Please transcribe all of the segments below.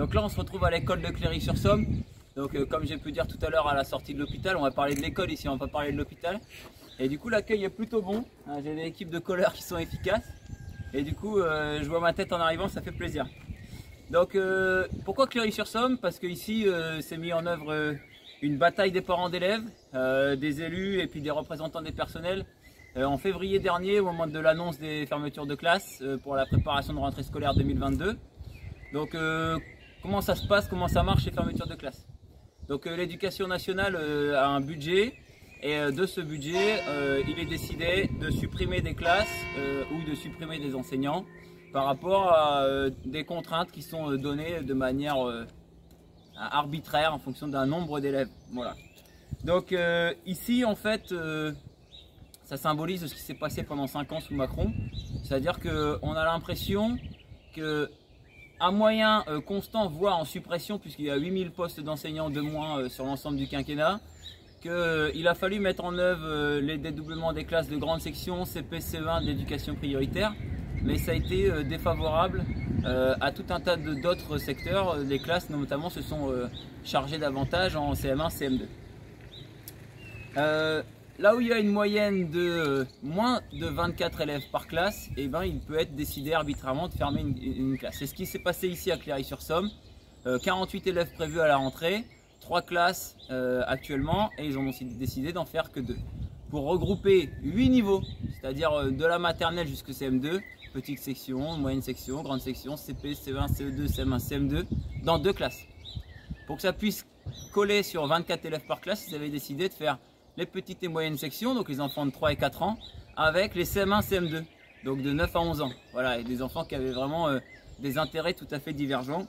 Donc là on se retrouve à l'école de Cléry-sur-Somme. Donc comme j'ai pu dire tout à l'heure à la sortie de l'hôpital, on va parler de l'école ici, on va pas parler de l'hôpital. Et du coup l'accueil est plutôt bon, j'ai des équipes de colleurs qui sont efficaces. Et du coup je vois ma tête en arrivant, ça fait plaisir. Donc pourquoi Cléry-sur-Somme? Parce qu'ici c'est mis en œuvre une bataille des parents d'élèves, des élus et puis des représentants des personnels. En février dernier, au moment de l'annonce des fermetures de classe pour la préparation de rentrée scolaire 2022. Donc comment ça se passe, comment ça marche les fermetures de classe? Donc l'éducation nationale a un budget et de ce budget il est décidé de supprimer des classes ou de supprimer des enseignants par rapport à des contraintes qui sont données de manière arbitraire en fonction d'un nombre d'élèves. Voilà. Donc ici en fait ça symbolise ce qui s'est passé pendant 5 ans sous Macron, c'est-à-dire qu'on a l'impression que à moyen constant, voire en suppression, puisqu'il y a 8000 postes d'enseignants de moins sur l'ensemble du quinquennat, qu'il a fallu mettre en œuvre les dédoublements des classes de grande section, CP, CE1 de l'éducation prioritaire, mais ça a été défavorable à tout un tas d'autres secteurs. Les classes notamment se sont chargées davantage en CM1, CM2. Là où il y a une moyenne de moins de 24 élèves par classe, eh ben, il peut être décidé arbitrairement de fermer une classe. C'est ce qui s'est passé ici à Cléry-sur-Somme. 48 élèves prévus à la rentrée, 3 classes actuellement, et ils ont aussi décidé d'en faire que 2. Pour regrouper 8 niveaux, c'est-à-dire de la maternelle jusqu'au CM2, petite section, moyenne section, grande section, CP, CE1, CE2, CM1, CM2, dans 2 classes. Pour que ça puisse coller sur 24 élèves par classe, ils avaient décidé de faire les petites et moyennes sections, donc les enfants de 3 et 4 ans, avec les CM1, CM2, donc de 9 à 11 ans. Voilà, et des enfants qui avaient vraiment des intérêts tout à fait divergents.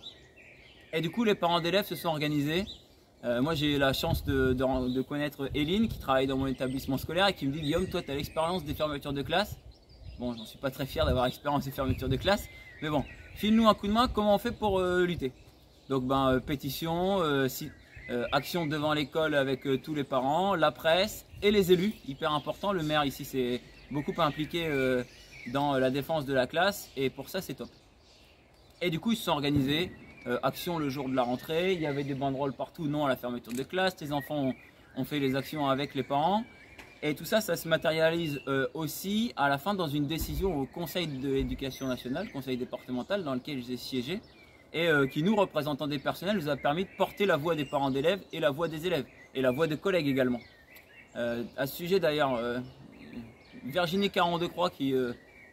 Et du coup, les parents d'élèves se sont organisés. Moi, j'ai eu la chance de connaître Eline, qui travaille dans mon établissement scolaire, et qui me dit: Guillaume, toi, tu as l'expérience des fermetures de classe. Bon, j'en suis pas très fier d'avoir l'expérience des fermetures de classe, mais bon, file-nous un coup de main, comment on fait pour lutter? Donc, pétition, action devant l'école avec tous les parents, la presse et les élus, hyper important. Le maire ici s'est beaucoup impliqué dans la défense de la classe et pour ça c'est top. Et du coup ils se sont organisés, action le jour de la rentrée, il y avait des banderoles partout, non à la fermeture de classe, les enfants ont fait les actions avec les parents et tout ça, ça se matérialise aussi à la fin dans une décision au Conseil de l'éducation nationale, conseil départemental dans lequel j'ai siégé, et qui nous, représentants des personnels, nous a permis de porter la voix des parents d'élèves et la voix des élèves, et la voix des collègues également. À ce sujet d'ailleurs, Virginie Caron-Decroix, qui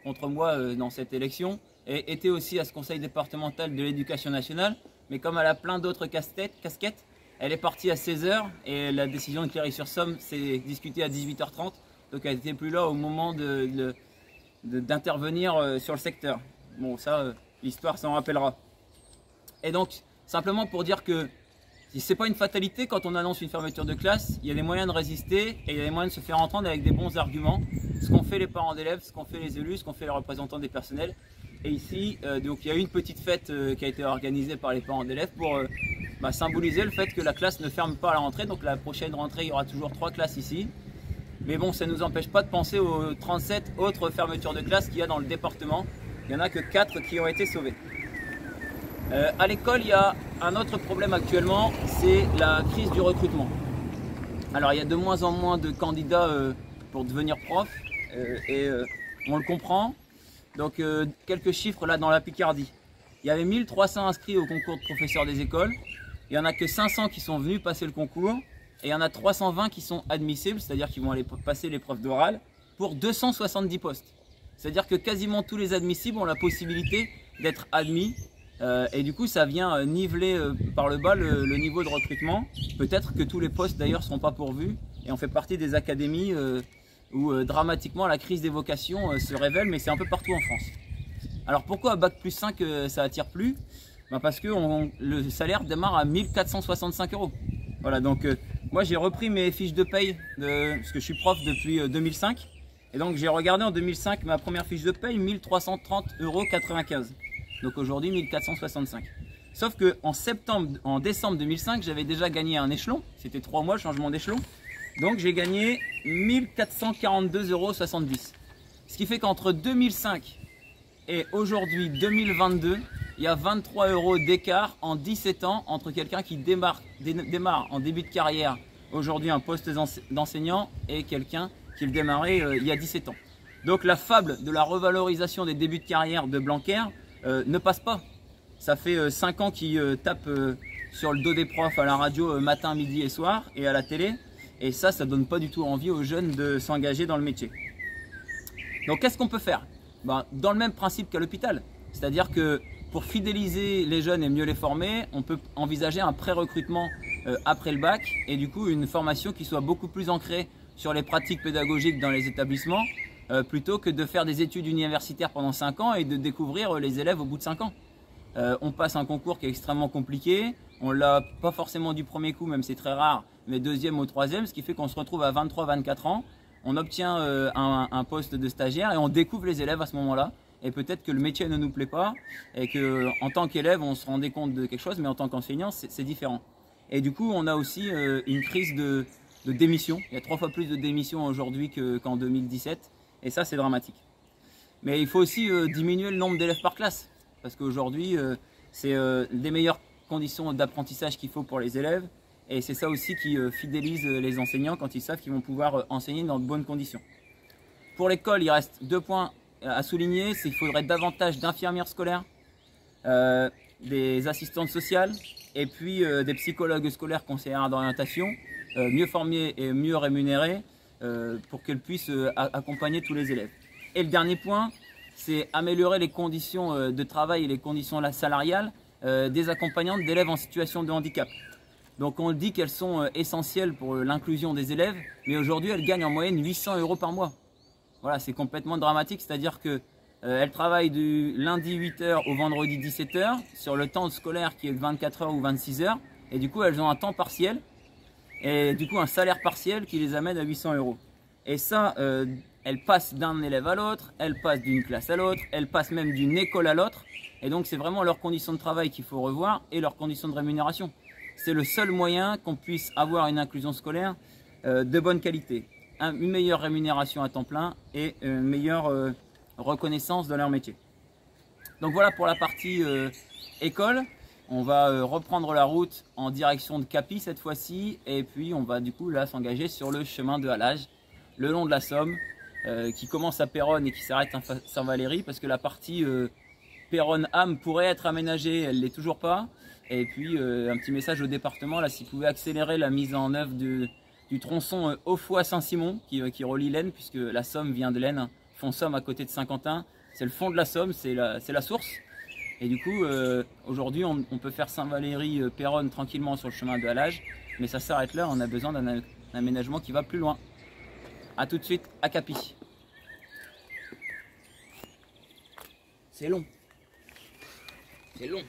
contre moi dans cette élection, était aussi à ce conseil départemental de l'éducation nationale, mais comme elle a plein d'autres casquettes, elle est partie à 16 h et la décision de Cléry-sur-Somme s'est discutée à 18h30, donc elle n'était plus là au moment d'intervenir sur le secteur. Bon, ça, l'histoire s'en rappellera. Et donc, simplement pour dire que ce n'est pas une fatalité, quand on annonce une fermeture de classe, il y a des moyens de résister et il y a des moyens de se faire entendre avec des bons arguments. Ce qu'ont fait les parents d'élèves, ce qu'ont fait les élus, ce qu'ont fait les représentants des personnels. Et ici, donc, il y a eu une petite fête qui a été organisée par les parents d'élèves pour symboliser le fait que la classe ne ferme pas à la rentrée. Donc la prochaine rentrée, il y aura toujours 3 classes ici. Mais bon, ça ne nous empêche pas de penser aux 37 autres fermetures de classe qu'il y a dans le département. Il n'y en a que 4 qui ont été sauvées. À l'école, il y a un autre problème actuellement, c'est la crise du recrutement. Alors il y a de moins en moins de candidats pour devenir prof et on le comprend. Donc quelques chiffres là dans la Picardie. Il y avait 1300 inscrits au concours de professeurs des écoles. Il n'y en a que 500 qui sont venus passer le concours. Et il y en a 320 qui sont admissibles, c'est-à-dire qu'ils vont aller passer l'épreuve d'oral pour 270 postes. C'est-à-dire que quasiment tous les admissibles ont la possibilité d'être admis. Et du coup ça vient niveler par le bas le niveau de recrutement. Peut-être que tous les postes d'ailleurs ne seront pas pourvus et on fait partie des académies où dramatiquement la crise des vocations se révèle, mais c'est un peu partout en France. Alors pourquoi Bac plus 5 ça attire plus? Parce que le salaire démarre à 1465 €. Voilà, donc moi j'ai repris mes fiches de paye parce que je suis prof depuis 2005 et donc j'ai regardé en 2005 ma première fiche de paye, 1330,95 €. Donc aujourd'hui 1465. Sauf que en décembre 2005, j'avais déjà gagné un échelon. C'était 3 mois le changement d'échelon. Donc j'ai gagné 1442,70 €. Ce qui fait qu'entre 2005 et aujourd'hui 2022, il y a 23 € d'écart en 17 ans entre quelqu'un qui démarre en début de carrière, aujourd'hui un poste d'enseignant, et quelqu'un qui le démarrait il y a 17 ans. Donc la fable de la revalorisation des débuts de carrière de Blanquer ne passe pas. Ça fait 5 ans qu'il tape sur le dos des profs à la radio matin, midi et soir, et à la télé. Et ça donne pas du tout envie aux jeunes de s'engager dans le métier. Donc qu'est-ce qu'on peut faire? Dans le même principe qu'à l'hôpital. C'est-à-dire que pour fidéliser les jeunes et mieux les former, on peut envisager un pré-recrutement après le bac, et du coup une formation qui soit beaucoup plus ancrée sur les pratiques pédagogiques dans les établissements, plutôt que de faire des études universitaires pendant 5 ans et de découvrir les élèves au bout de 5 ans. On passe un concours qui est extrêmement compliqué, on l'a pas forcément du premier coup, même c'est très rare, mais deuxième ou troisième, ce qui fait qu'on se retrouve à 23-24 ans, on obtient un poste de stagiaire et on découvre les élèves à ce moment-là. Et peut-être que le métier ne nous plaît pas et qu'en tant qu'élève, on se rendait compte de quelque chose, mais en tant qu'enseignant, c'est différent. Et du coup, on a aussi une crise de démission. Il y a 3 fois plus de démissions aujourd'hui qu'en 2017, et ça, c'est dramatique. Mais il faut aussi diminuer le nombre d'élèves par classe, parce qu'aujourd'hui, c'est des meilleures conditions d'apprentissage qu'il faut pour les élèves, et c'est ça aussi qui fidélise les enseignants quand ils savent qu'ils vont pouvoir enseigner dans de bonnes conditions. Pour l'école, il reste 2 points à souligner, c'est qu'il faudrait davantage d'infirmières scolaires, des assistantes sociales, et puis des psychologues scolaires conseillères d'orientation, mieux formés et mieux rémunérés, pour qu'elles puissent accompagner tous les élèves. Et le dernier point, c'est améliorer les conditions de travail et les conditions salariales des accompagnantes d'élèves en situation de handicap. Donc on dit qu'elles sont essentielles pour l'inclusion des élèves, mais aujourd'hui elles gagnent en moyenne 800 € par mois. Voilà, c'est complètement dramatique, c'est-à-dire qu'elles travaillent du lundi 8 h au vendredi 17 h sur le temps scolaire qui est de 24 h ou 26 h, et du coup elles ont un temps partiel et du coup un salaire partiel qui les amène à 800 €. Et ça, elles passent d'un élève à l'autre, elles passent d'une classe à l'autre, elles passent même d'une école à l'autre, et donc c'est vraiment leurs conditions de travail qu'il faut revoir et leurs conditions de rémunération. C'est le seul moyen qu'on puisse avoir une inclusion scolaire de bonne qualité. Une meilleure rémunération à temps plein et une meilleure reconnaissance de leur métier. Donc voilà pour la partie école. On va reprendre la route en direction de Capi cette fois-ci, et puis on va du coup là s'engager sur le chemin de halage le long de la Somme, qui commence à Péronne et qui s'arrête à Saint-Valery, parce que la partie Péronne-Ham pourrait être aménagée, elle ne l'est toujours pas. Et puis un petit message au département là, s'il pouvait accélérer la mise en œuvre du tronçon Auffoy-Saint-Simon qui relie l'Aisne, puisque la Somme vient de l'Aisne, fond Somme à côté de Saint-Quentin, c'est le fond de la Somme, c'est la source. Et du coup, aujourd'hui, on peut faire Saint-Valery-Péronne tranquillement sur le chemin de halage, mais ça s'arrête là, on a besoin d'un aménagement qui va plus loin. A tout de suite à Capi. C'est long. C'est long.